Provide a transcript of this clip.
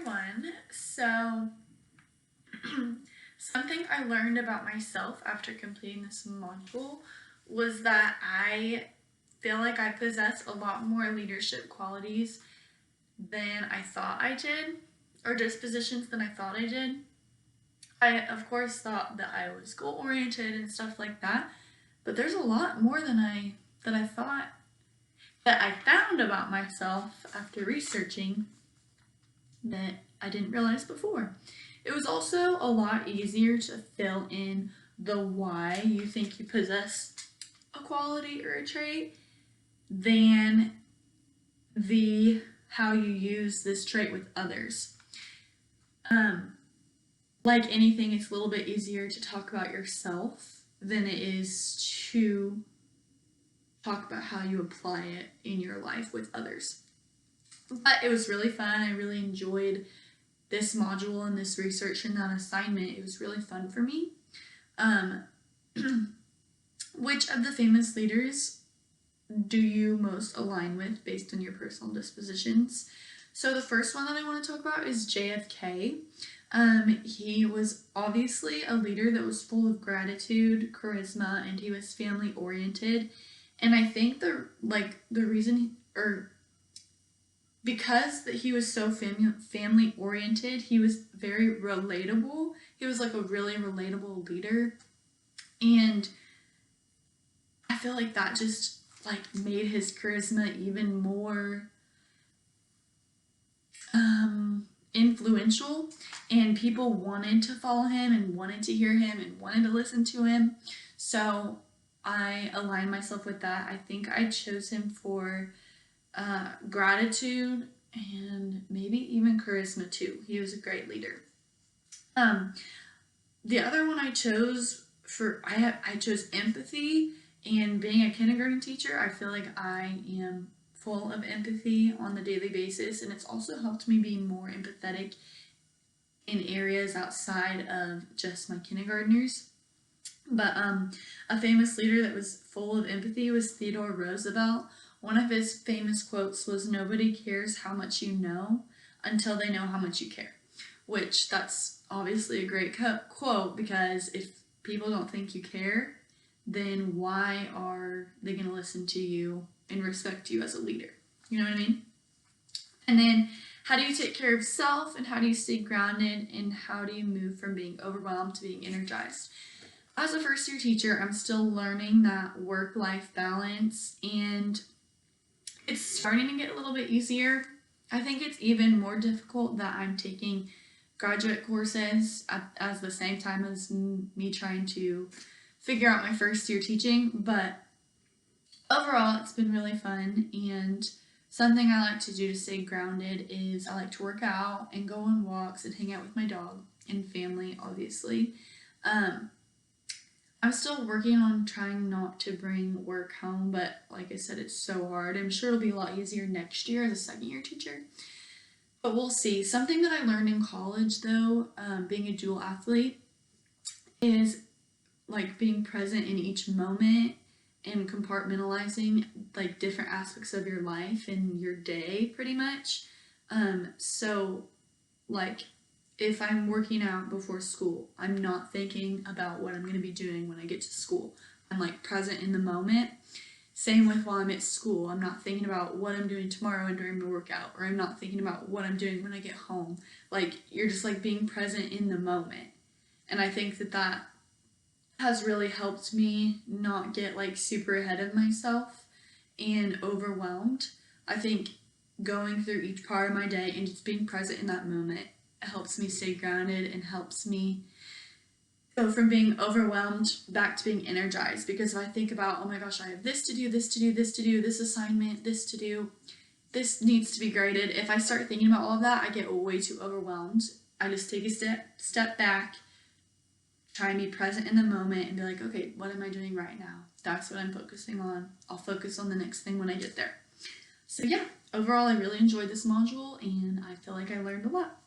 everyone. So, something I learned about myself after completing this module was that I feel like I possess a lot more leadership qualities than I thought I did, or dispositions than I thought I did. I, of course, thought that I was goal oriented and stuff like that, but there's a lot more than I thought that I found about myself after researching that I didn't realize before. It was also a lot easier to fill in the why you think you possess a quality or a trait than the how you use this trait with others. Like anything, it's a little bit easier to talk about yourself than it is to talk about how you apply it in your life with others. But it was really fun. I really enjoyed this module and this research and that assignment. It was really fun for me. Which of the famous leaders do you most align with based on your personal dispositions? So the first one that I want to talk about is JFK. He was obviously a leader that was full of gratitude, charisma, and he was family oriented. And I think the reason because that he was so family oriented, he was very relatable. He was like a really relatable leader, and I feel like that just like made his charisma even more influential, and people wanted to follow him and wanted to hear him and wanted to listen to him. So I align myself with that. I think I chose him for gratitude and maybe even charisma too. He was a great leader. The other one I chose I chose empathy, and being a kindergarten teacher, I feel like I am full of empathy on the daily basis, and it's also helped me be more empathetic in areas outside of just my kindergartners. But a famous leader that was full of empathy was Theodore Roosevelt. One of his famous quotes was, "Nobody cares how much you know until they know how much you care," which that's obviously a great quote, because if people don't think you care, then why are they going to listen to you and respect you as a leader? You know what I mean? And then, how do you take care of self, and how do you stay grounded, and how do you move from being overwhelmed to being energized? As a first year teacher, I'm still learning that work-life balance, and it's starting to get a little bit easier. I think it's even more difficult that I'm taking graduate courses at the same time as me trying to figure out my first year teaching. But overall, it's been really fun, and something I like to do to stay grounded is I like to work out and go on walks and hang out with my dog and family, obviously. I'm still working on trying not to bring work home, but like I said, it's so hard. I'm sure it'll be a lot easier next year as a second year teacher, but we'll see. Something that I learned in college, though, being a dual athlete, is like being present in each moment and compartmentalizing like different aspects of your life and your day, pretty much. So like if I'm working out before school, I'm not thinking about what I'm going to be doing when I get to school. I'm like present in the moment. Same with while I'm at school. I'm not thinking about what I'm doing tomorrow and during my workout, or I'm not thinking about what I'm doing when I get home. Like, you're just like being present in the moment. And I think that has really helped me not get like super ahead of myself and overwhelmed. I think going through each part of my day and just being present in that moment helps me stay grounded and helps me go from being overwhelmed back to being energized. Because if I think about, oh my gosh, I have this to do, this to do, this to do, this assignment, this to do, this needs to be graded. If I start thinking about all of that, I get way too overwhelmed. I just take a step back, try and be present in the moment and be like, okay, what am I doing right now? That's what I'm focusing on. I'll focus on the next thing when I get there. So yeah, overall, I really enjoyed this module, and I feel like I learned a lot.